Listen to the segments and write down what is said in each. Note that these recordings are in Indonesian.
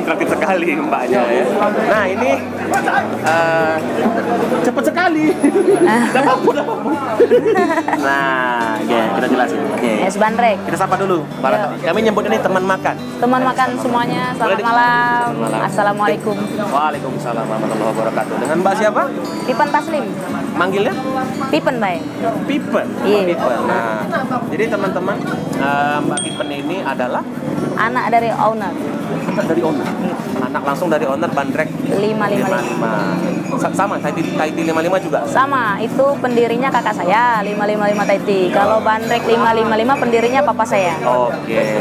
interaktif sekali mbaknya ya. Nah ini cepet sekali. Apapun. Nah, ya kita jelasin. Oke. Es bandrek. Kita sapa dulu. Kami nyebut ini teman makan. Teman makan semuanya, selamat malam. Assalamualaikum. Waalaikumsalam warahmatullahi wabarakatuh. Dengan Mbak siapa? Pipen Taslim. Manggilnya? Pipen, Bay. Pipen. Iya. Pipen. Nah, jadi teman-teman, Mbak Pipen ini adalah Anak dari owner. dari owner. Anak langsung dari owner Bandrek 555. Sama, Taiti 55 juga. Sama, itu pendirinya kakak saya 555 Taiti. Kalau Bandrek 555 pendirinya papa saya. Oke.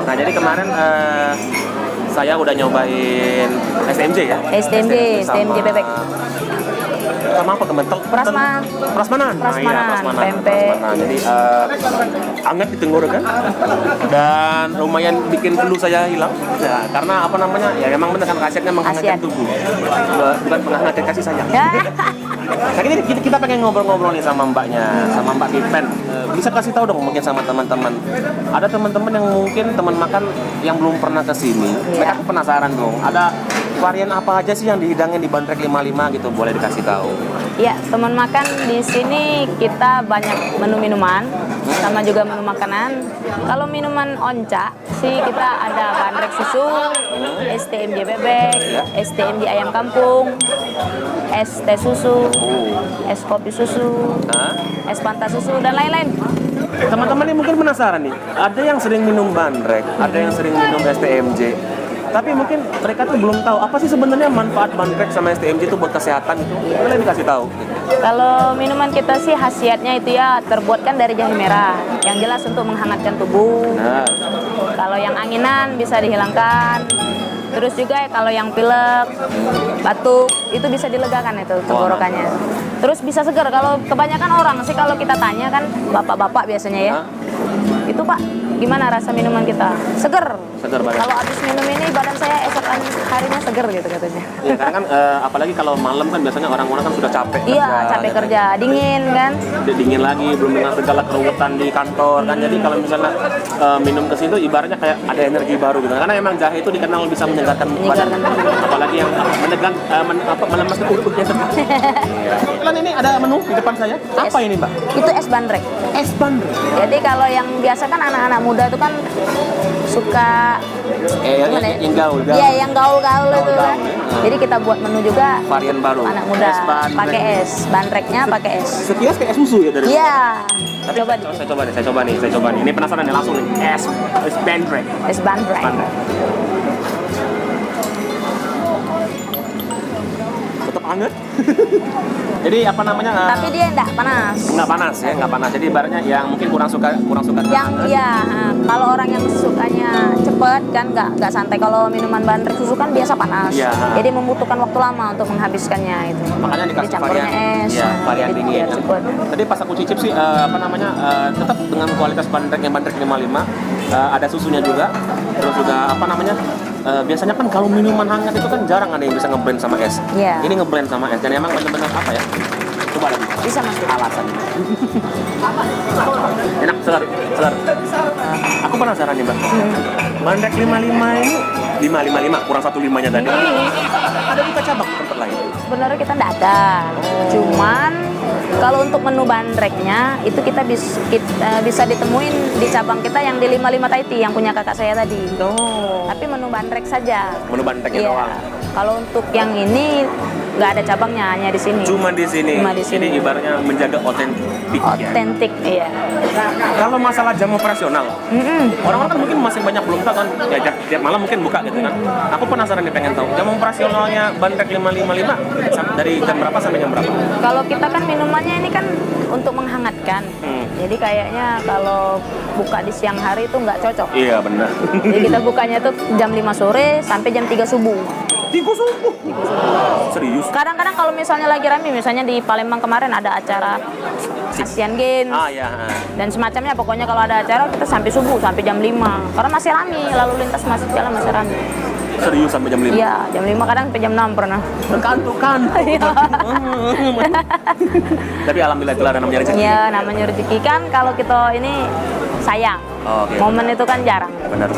Nah, jadi kemarin saya udah nyobain STMJ ya. STMJ bebek. Sama apa kementel? Prasmanan. Pempek. Jadi hangat di tenggorokan dan lumayan bikin flu saya hilang. Ya, karena apa namanya? Ya memang benar kan khasiatnya menghangatkan tubuh. Bukan menghangatkan kasih sayang. Nah, ini kita pengen ngobrol-ngobrol nih sama mbaknya, sama Mbak Pipen. Bisa kasih tahu dong mungkin sama teman-teman. Ada teman-teman yang mungkin teman makan yang belum pernah ke sini. Mereka penasaran dong. Ada varian apa aja sih yang dihidangin di Bandrek 55 gitu, boleh dikasih tahu? Ya, teman makan di sini kita banyak menu minuman sama juga menu makanan. Kalau minuman onca sih kita ada bandrek susu, STMJ bebek, STMJ ayam kampung, es teh susu, es kopi susu, es pantas susu dan lain-lain. Teman-teman ini mungkin penasaran nih, ada yang sering minum bandrek, ada yang sering minum STMJ. Tapi mungkin mereka tuh belum tahu apa sih sebenarnya manfaat bandrek sama STMJ itu buat kesehatan itu. Boleh dikasih tahu? Kalau minuman kita sih khasiatnya itu ya terbuat kan dari jahe merah. Yang jelas untuk menghangatkan tubuh. Nah. Kalau yang anginan bisa dihilangkan. Terus juga kalau yang pilek, batuk itu bisa dilegakan itu tenggorokannya. Terus bisa segar. Kalau kebanyakan orang sih kalau kita tanya kan bapak-bapak biasanya ya. Itu Pak, gimana rasa minuman kita? Seger. Seger badan. Kalau habis minum ini badan saya esokan harinya seger gitu katanya. Iya, karena kan apalagi kalau malam kan biasanya orang-orang kan sudah capek kerja. Iya, capek kerja, dingin kan. Dingin lagi, belum dengan segala keruwetan di kantor kan. Jadi kalau misalnya minum ke situ ibaratnya kayak ada energi baru gitu. Karena emang jahe itu dikenal bisa menyegarkan badan. Apalagi yang melemaskan urut-urutnya. Kebetulan ini ada menu di depan saya. Apa ini, Mbak? Itu es bandrek. Es bandrek. Jadi kalau yang biasa kan anak-anak muda itu kan suka yang gaul. Iya, yang gaul-gaul itu kan. Jadi kita buat menu juga varian baru. Anak muda pakai es, bandreknya pakai es. Sekilas kayak es susu ya dari. Iya. Tapi saya coba nih. Ini penasaran nih langsung nih. Es bandrek. Es bandrek. Tetap hangat. Jadi apa namanya? Tapi dia enggak panas. Enggak panas ya, enggak panas. Jadi ibaratnya yang mungkin kurang suka yang iya, kalau orang yang sukanya cepet kan enggak santai. Kalau minuman bandrek susu kan biasa panas. Ya. Jadi membutuhkan waktu lama untuk menghabiskannya itu. Makanya dikasih dicampurnya varian, es. ya, varian dingin. Cepet. Tadi pas aku cicip sih tetap dengan kualitas bandrek yang bandrek 55, ada susunya juga. Terus juga biasanya kan kalau minuman hangat itu kan jarang ada yang bisa ngeblend sama es. Iya. Ini ngeblend sama es dan emang benar-benar apa ya? Coba lagi. Bisa Mas. Alasan. Enak, segar. Aku penasaran nih, Mbak. Bandrek 55 ini 555 kurang 1 5-nya tadi. Ada buka cabang di tempat lain? Sebenarnya kita enggak ada. Cuman kalau untuk menu bandreknya itu kita bisa ditemuin di cabang kita yang di 55 Taiti yang punya kakak saya tadi. Tapi menu bandrek saja. Menu bandreknya doang. Kalau untuk yang ini nggak ada cabangnya, hanya di sini. Cuma di sini. Jadi ibaratnya menjaga otentik. Iya. Kalau masalah jam operasional, orang-orang kan mungkin masih banyak belum tahu kan. Ya tiap malam mungkin buka gitu kan. Aku penasaran nih, pengen tahu jam operasionalnya Bandrek 555 dari jam berapa sampai jam berapa? Kalau kita kan minumannya ini kan untuk menghangatkan. Jadi kayaknya kalau buka di siang hari itu nggak cocok. Iya benar. Jadi kita bukanya tuh jam 5 sore sampai jam 3 subuh. 3 subuh? Serius? Kadang-kadang kalau misalnya lagi rame, misalnya di Palembang kemarin ada acara Asian Games dan semacamnya, pokoknya kalau ada acara kita sampai subuh, sampai jam 5 karena masih rame, lalu lintas masih jalan masih rame. Serius sampai jam 5? Iya, jam 5 kadang sampai jam 6 pernah. Kantuk. Iya. Tapi alhamdulillah itulah namanya rezeki. Iya, namanya rezeki kan kalau kita ini sayang. Oh, oke. Momen itu kan jarang. Benar.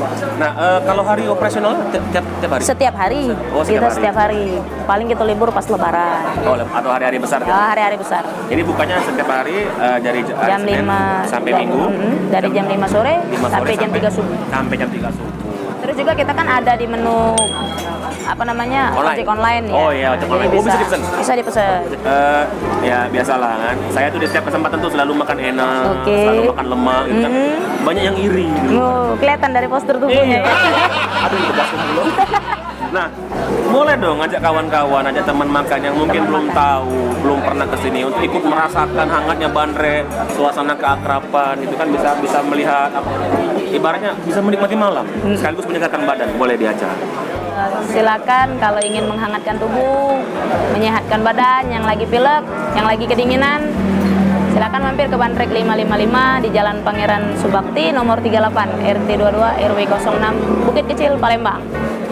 Nah, kalau hari operasional tiap hari? Setiap hari. Oh, Kita setiap hari. setiap hari. Paling kita libur pas lebaran. Oh, atau hari-hari besar gitu? Hari-hari besar. Jadi bukannya setiap hari dari hari Jam Senin 5 sampai Minggu? dari jam 5 sore 5 sore sampai jam 3 subuh. Sampai jam 3 subuh. Terus juga kita kan ada di menu apa namanya Online. ojek online ya. Oh iya, ojek Jadi online. Oh, bisa dipesan? Bisa dipesan. Ya biasalah kan. Saya tuh di setiap kesempatan tuh selalu makan enak, Oke. selalu makan lemak gitu kan. Banyak yang iri gitu. Kelihatan dari postur tubuhnya. Iya. Aduh, ditegaskan dulu. Nah, boleh dong ngajak kawan-kawan, ajak teman makan yang mungkin Teman belum makan. tahu, belum pernah kesini untuk ikut merasakan hangatnya bandrek, suasana keakraban itu kan bisa melihat apa, ibaratnya bisa menikmati malam, sekaligus menyegarkan badan, boleh diajak. Silakan kalau ingin menghangatkan tubuh, menyehatkan badan, yang lagi pilek, yang lagi kedinginan, silakan mampir ke Bandrek 555 di Jalan Pangeran Subakti nomor 38 RT 22 RW 06 Bukit Kecil Palembang.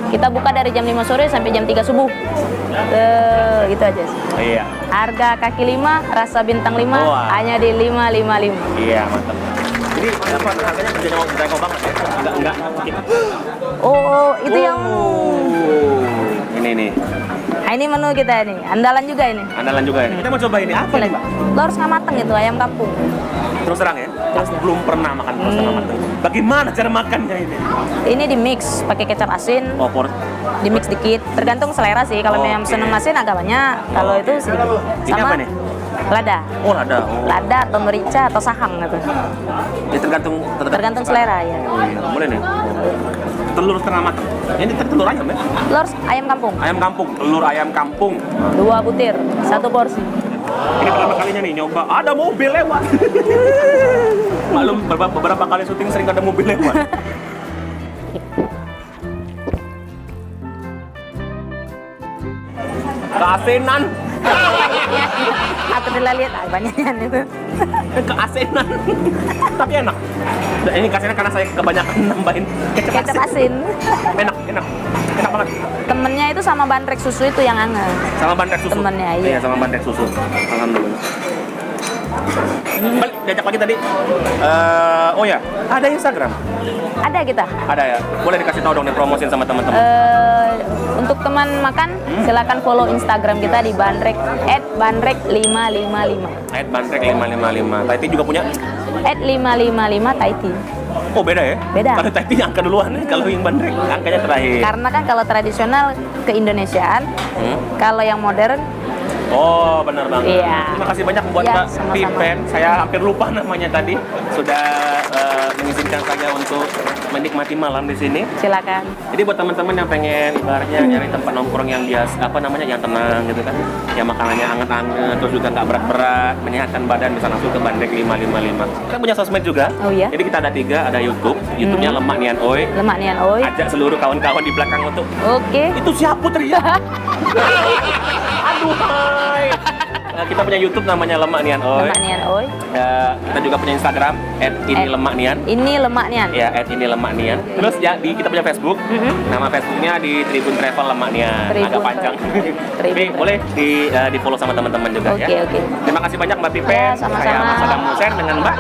Kita buka dari jam 5 sore sampai jam 3 subuh. Gitu aja sih. Iya. Harga kaki 5, rasa bintang 5 Wah. hanya di 555. Iya, mantap. Jadi apa harganya terjangkau banget ya? Enggak. Oh, itu yang Ini nih. nah, ini menu kita ini. Andalan juga ini. Andalan juga ya. Kita mau coba ini apa nih, Mbak? Lo harus nggak mateng itu ayam kampung. Terus terang ya, aku belum pernah makan terus terang matang. Bagaimana cara makannya ini? Ini di mix pakai kecap asin, Oh, di mix dikit. Tergantung selera sih. Kalau yang Oke. seneng asin agak banyak. Kalau itu sedikit. Ini apa nih? Lada. Oh, ada. Oh. Lada atau merica atau sahang gitu. Ya Tergantung selera ya. Oh, iya. Boleh nih. Telur setengah matang. Ini telur ayam ya? Lo harus ayam kampung. Ayam kampung, telur ayam kampung. 2 butir, 1 porsi. Ini pertama kalinya nih nyoba. Ada mobil lewat. Maklum beberapa kali syuting sering ada mobil lewat. Keasinan. Aku udah lihat banyaknya itu. Keasinan. Tapi enak. Nah, ini keasinan karena saya kebanyakan nambahin kecap Kecap asin. Enak banget. Temennya itu sama bandrek susu itu yang anget. Sama bandrek susu. Temennya, iya. Iya, sama bandrek susu. Alhamdulillah. Balik diajak lagi tadi. Oh ya, ada Instagram. Ada kita. Ada ya. Boleh dikasih tahu dong nih promosin sama teman-teman. Untuk teman makan, silakan follow Instagram kita di bandrek @bandrek555. @bandrek555. Taiti juga punya? @555 Taiti. Oh, beda ya? Beda. Kalau Taiti angka duluan, kalau yang bandrek angkanya terakhir. Karena kan kalau tradisional keindonesiaan, kalau yang modern Oh, benar banget. Iya. Terima kasih banyak buat Iya, Mbak sama-sama. Pipen. Saya hampir lupa namanya tadi. Sudah mengizinkan saya untuk menikmati malam di sini. silakan. Jadi buat teman-teman yang pengen ibaratnya nyari tempat nongkrong yang biasa, apa namanya, yang tenang gitu kan, yang makanannya anget-anget, terus juga nggak berat-berat, menyehatkan badan, bisa langsung ke Bandrek 555. Kita punya sosmed juga. Oh iya? Jadi kita ada 3, ada YouTube-nya Lemak Nian Oi. Lemak nian oi. Ajak seluruh kawan-kawan di belakang untuk Oke. itu siapa teriak? Aduh, hai. Kita punya YouTube namanya Lemak Nian Oi. Lemak nian oi. Kita juga punya Instagram @inilemaknian. Ini lemak nian. Ya, @inilemaknian. Terus ya kita punya Facebook. Nama Facebooknya di Tribun Travel Lemak Nian. Tribun Agak panjang. Tribun Tapi boleh di follow sama teman-teman juga ya. Oke. Terima kasih banyak Mbak Pipen. Ya, sama-sama. Saya Mas Adam Musen dengan Mbak.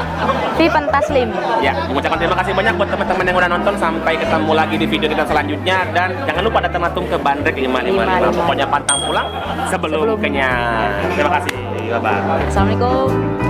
Pipen Taslim. Ya, mengucapkan terima kasih banyak buat teman-teman yang udah nonton. Sampai ketemu lagi di video kita selanjutnya, dan jangan lupa datang langsung ke Bandrek 555. Pokoknya pantang pulang sebelum kenyang. Terima kasih. Bye bye. Assalamualaikum.